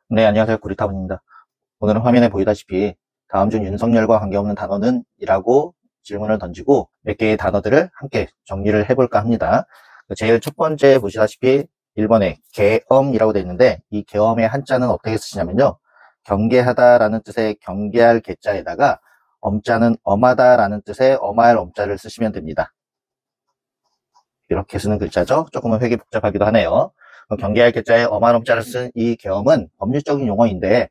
네, 안녕하세요. 구리타분입니다. 오늘은 화면에 보이다시피 다음 중 윤석열과 관계없는 단어는 이라고 질문을 던지고 몇 개의 단어들을 함께 정리를 해볼까 합니다. 제일 첫 번째 보시다시피 1번에 계엄이라고 되어 있는데 이 계엄의 한자는 어떻게 쓰시냐면요. 경계하다라는 뜻의 경계할 계자에다가 엄자는 엄하다라는 뜻의 엄할 엄자를 쓰시면 됩니다. 이렇게 쓰는 글자죠. 조금은 회계 복잡하기도 하네요. 경계할 계자에 엄한 엄자를 쓴 이 계엄은 법률적인 용어인데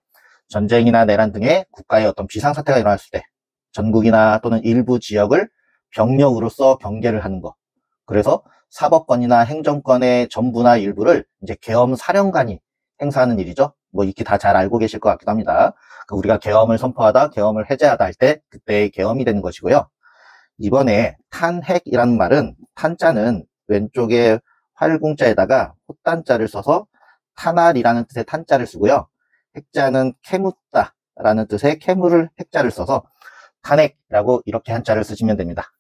전쟁이나 내란 등의 국가의 어떤 비상사태가 일어났을 때 전국이나 또는 일부 지역을 병력으로서 경계를 하는 것. 그래서 사법권이나 행정권의 전부나 일부를 이제 계엄 사령관이 행사하는 일이죠. 뭐 익히 다 잘 알고 계실 것 같기도 합니다. 우리가 계엄을 선포하다, 계엄을 해제하다 할 때 그때의 계엄이 되는 것이고요. 이번에 탄핵이라는 말은 탄자는 왼쪽에 활궁자에다가 헛단자를 써서 탄알이라는 뜻의 탄자를 쓰고요. 핵자는 캐묻다라는 뜻의 캐물을 핵자를 써서 탄핵이라고 이렇게 한자를 쓰시면 됩니다.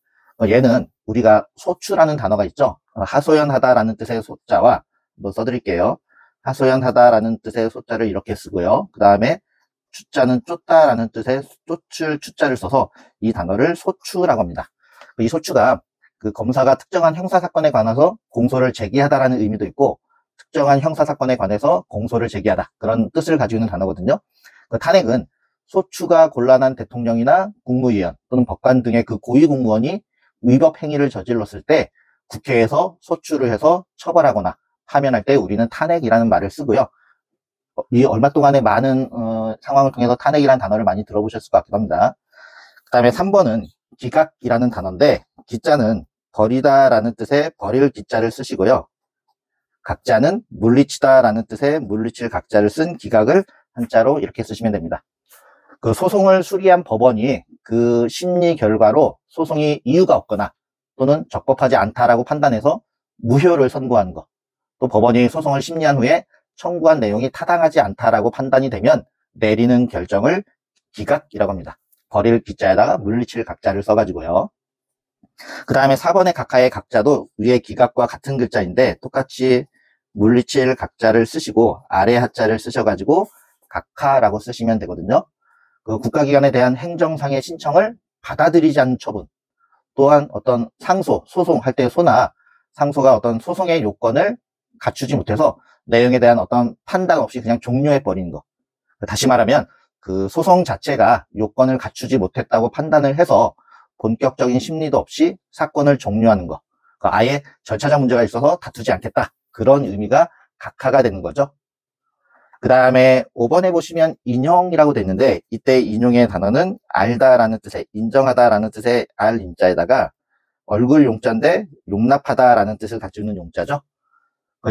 얘는 우리가 소추라는 단어가 있죠. 하소연하다라는 뜻의 소자와 한번 써드릴게요. 하소연하다라는 뜻의 소자를 이렇게 쓰고요. 그 다음에 추자는 쫓다라는 뜻의 쫓을 추자를 써서 이 단어를 소추라고 합니다. 이 소추가 그 검사가 특정한 형사사건에 관해서 공소를 제기하다라는 의미도 있고 특정한 형사사건에 관해서 공소를 제기하다 그런 뜻을 가지고 있는 단어거든요. 그 탄핵은 소추가 곤란한 대통령이나 국무위원 또는 법관 등의 그 고위공무원이 위법 행위를 저질렀을 때 국회에서 소추를 해서 처벌하거나 파면할 때 우리는 탄핵이라는 말을 쓰고요. 이 얼마 동안에 많은 상황을 통해서 탄핵이라는 단어를 많이 들어보셨을 것 같기도 합니다. 그 다음에 3번은 기각이라는 단어인데 기자는 버리다라는 뜻의 버릴 기자를 쓰시고요. 각자는 물리치다라는 뜻의 물리칠 각자를 쓴 기각을 한자로 이렇게 쓰시면 됩니다. 그 소송을 수리한 법원이 그 심리 결과로 소송이 이유가 없거나 또는 적법하지 않다라고 판단해서 무효를 선고하는 것. 또 법원이 소송을 심리한 후에 청구한 내용이 타당하지 않다라고 판단이 되면 내리는 결정을 기각이라고 합니다. 버릴 기자에다가 물리칠 각자를 써가지고요. 그 다음에 4번의 각하의 각자도 위에 기각과 같은 글자인데 똑같이 물리칠 각자를 쓰시고 아래 하자를 쓰셔가지고 각하라고 쓰시면 되거든요. 그 국가기관에 대한 행정상의 신청을 받아들이지 않는 처분 또한 어떤 상소, 소송할 때 소나 상소가 어떤 소송의 요건을 갖추지 못해서 내용에 대한 어떤 판단 없이 그냥 종료해 버리는 거. 다시 말하면 그 소송 자체가 요건을 갖추지 못했다고 판단을 해서 본격적인 심리도 없이 사건을 종료하는 거. 아예 절차적 문제가 있어서 다투지 않겠다. 그런 의미가 각하가 되는 거죠. 그 다음에 5번에 보시면 인용이라고 돼 있는데 이때 인용의 단어는 알다라는 뜻의 인정하다라는 뜻의 알 인자에다가 얼굴 용자인데 용납하다라는 뜻을 가지고 있는 용자죠.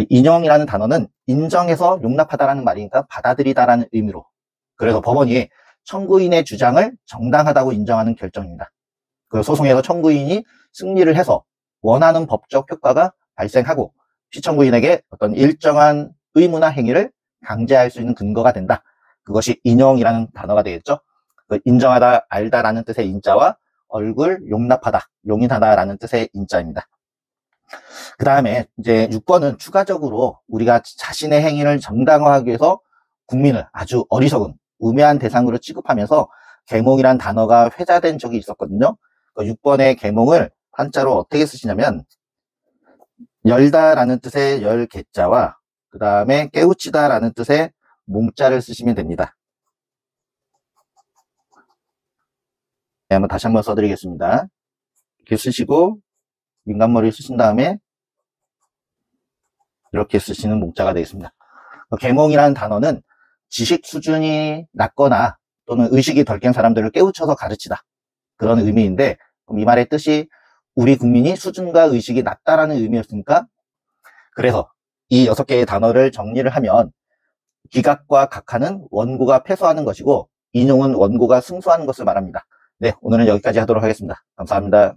인용이라는 단어는 인정해서 용납하다라는 말이니까 받아들이다라는 의미로. 그래서 법원이 청구인의 주장을 정당하다고 인정하는 결정입니다. 그 소송에서 청구인이 승리를 해서 원하는 법적 효과가 발생하고 피청구인에게 어떤 일정한 의무나 행위를 강제할 수 있는 근거가 된다. 그것이 인용이라는 단어가 되겠죠. 인정하다, 알다라는 뜻의 인자와 얼굴, 용납하다, 용인하다라는 뜻의 인자입니다. 그 다음에 이제 6번은 추가적으로 우리가 자신의 행위를 정당화하기 위해서 국민을 아주 어리석은 우매한 대상으로 취급하면서 계몽이란 단어가 회자된 적이 있었거든요. 6번의 계몽을 한자로 어떻게 쓰시냐면 열다라는 뜻의 열개자와 그 다음에 깨우치다라는 뜻의 몽자를 쓰시면 됩니다. 네, 다시 한번 써드리겠습니다. 이렇게 쓰시고 민간머리 쓰신 다음에 이렇게 쓰시는 몽자가 되겠습니다. 계몽이라는 단어는 지식 수준이 낮거나 또는 의식이 덜 깬 사람들을 깨우쳐서 가르치다. 그런 의미인데 그럼 이 말의 뜻이 우리 국민이 수준과 의식이 낮다라는 의미였으니까 그래서 이 6개의 단어를 정리를 하면 기각과 각하는 원고가 패소하는 것이고 인용은 원고가 승소하는 것을 말합니다. 네, 오늘은 여기까지 하도록 하겠습니다. 감사합니다.